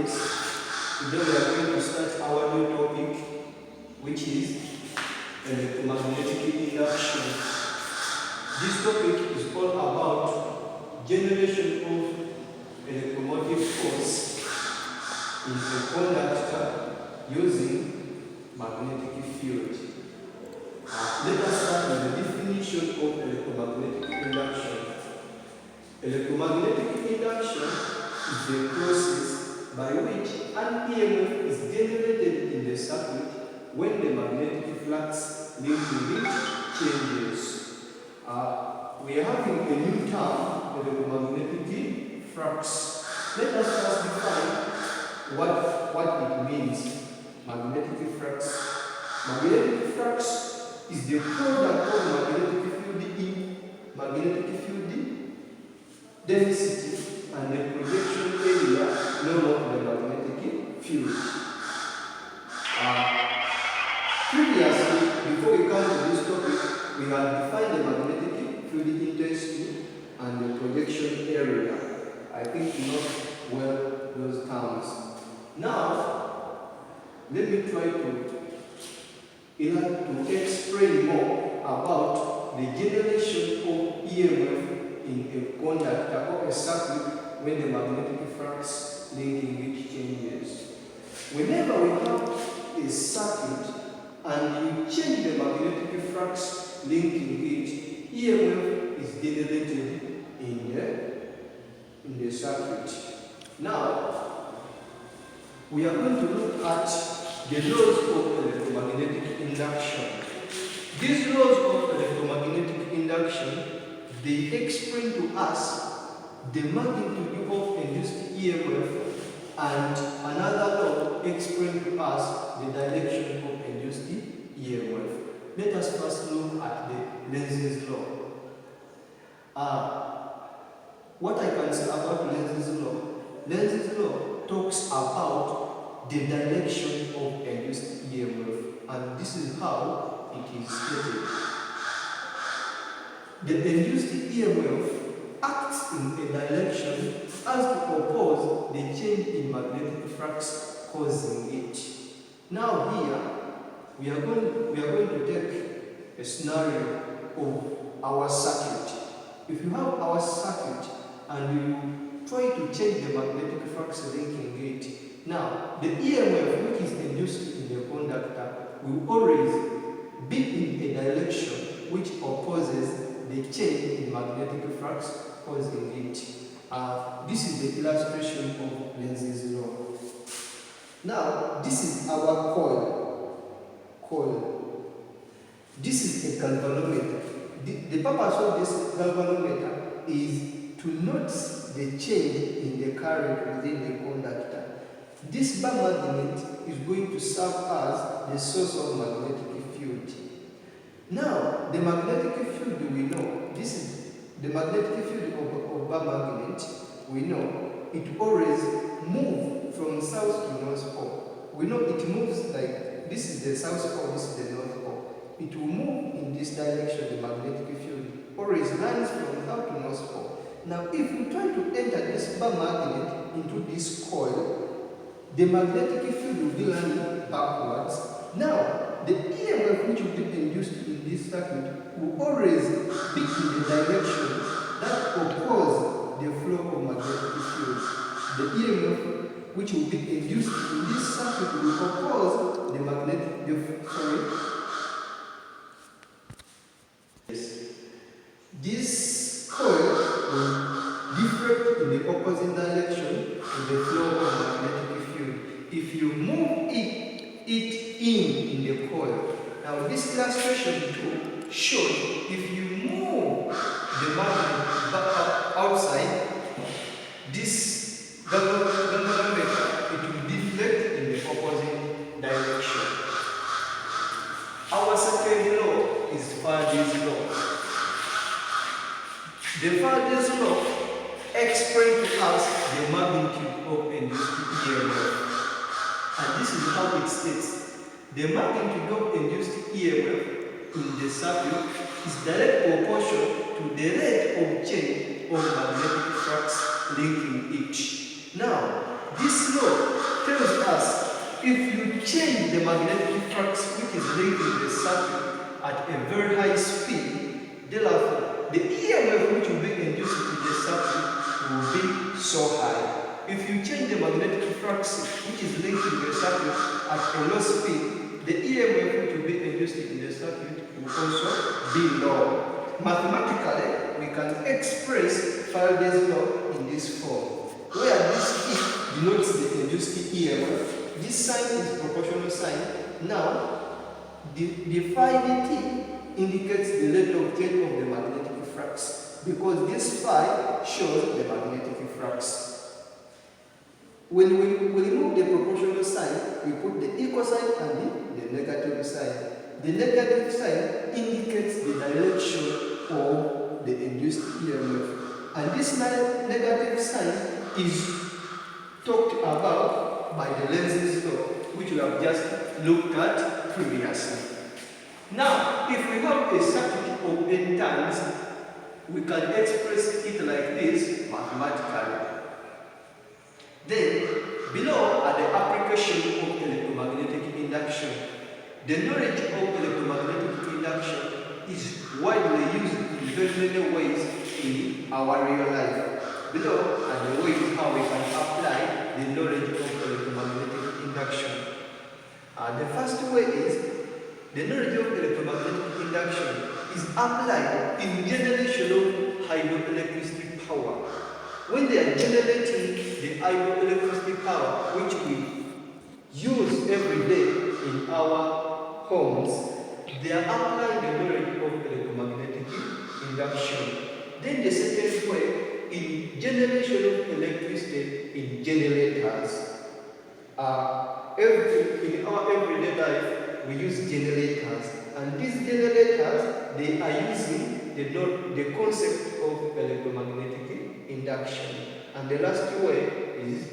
students. Today we are going to start our new topic, which is electromagnetic induction. This topic is all about generation of electromotive force in a conductor using magnetic field. Let us start with the definition of electromagnetic induction. Electromagnetic induction is the process by which an EMF is generated in the circuit when the magnetic flux linking it changes. We are having a new term, electromagnetic flux. Let us first define what it means. Magnetic flux. Magnetic flux is the product of magnetic field in magnetic field density and the projection area known of the magnetic field. Previously, before we come to this topic, we had defined the magnetic field intensity and the projection area. I think you know well those terms. Now, let me try to explain more about the generation of EMF in a conductor or a circuit when the magnetic flux linking it changes. Whenever we have a circuit and you change the magnetic flux linking it, EMF is generated in the circuit. Now, we are going to look at the laws of electromagnetic induction. These laws of electromagnetic induction, they explain to us the magnitude of induced EMF, and another law explains to us the direction of induced EMF. Let us first look at the Lenz's law. What I can say about Lenz's law? Lenz's law talks about the direction of induced EMF, and this is how it is stated. The induced EMF acts in a direction as to oppose the change in magnetic flux causing it. Now here, we are going to take a scenario of our circuit. If you have our circuit and you try to change the magnetic flux linking it, now the EMF which is induced in the conductor will always be in a direction which opposes the change in magnetic flux causing it. This is the illustration of Lenz's law. Now, this is our coil. This is a galvanometer. The purpose of this galvanometer is to note the change in the current within the conductor. This bar magnet is going to serve as the source of magnetic field. Now, the magnetic field we know, this is the magnetic field of bar magnet, we know it always moves from south to north pole. We know it moves like, this is the south pole, this is the north pole. It will move in this direction, the magnetic field always runs from south to north pole. Now, if you try to enter this bar magnet into this coil, the magnetic field will be running backwards. Now, the EMF which will be induced in this circuit will always be in the direction that opposes the flow of magnetic field. The EMF which will be induced in this circuit will oppose the This coil will deflect in the opposite direction to the flow of magnetic field. If you move it in the coil. Now this illustration to show if you move the magnet back outside, this galvanometer, it will deflect in the opposite direction. Our second law is Faraday's law. The Faraday's law explains to us the magnitude of induced EMF. And this is how it states. The magnitude of induced EMF in the circuit is direct proportional to the rate of change of magnetic flux linking it. Now, This law tells us if you change the magnetic flux which is linked in the circuit at a very high speed, therefore the EMF which will be induced in the circuit will be so high. If you change the magnetic flux which is linked in the circuit at a low speed, the EMF which will be induced in the circuit will also be low. Mathematically, we can express Faraday's law in this form, where this E denotes the induced EMF. This sign is proportional sign. Now, the phi dt indicates the rate of change of the magnetic flux, because this phi shows the magnetic flux. When we remove the proportional sign, we put the equal sign and the negative sign. The negative sign indicates the direction of the induced EMF. And this negative sign is talked about by the Lenz's law, which we have just looked at previously. Now, if we have a circuit of n turns, we can express it like this mathematically. Then, below are the application of electromagnetic induction. The knowledge of electromagnetic induction is widely used in very many ways in our real life. Below are the ways how we can apply the knowledge of electromagnetic induction. The first way is the knowledge of electromagnetic induction is applied in generation of hydroelectricity power. When they are generating the hydroelectricity power, which we use every day in our homes, they are applying the knowledge of electromagnetic induction. Then the second way, in generation of electricity in generators. In our everyday life, we use generators, and these generators, they are using the concept of electromagnetic induction. And the last way is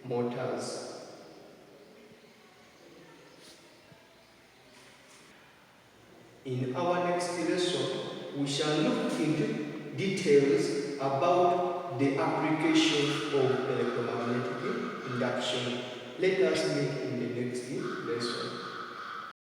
motors. In our next lesson, we shall look into details about the application of electromagnetic induction. Let us meet in the next lesson.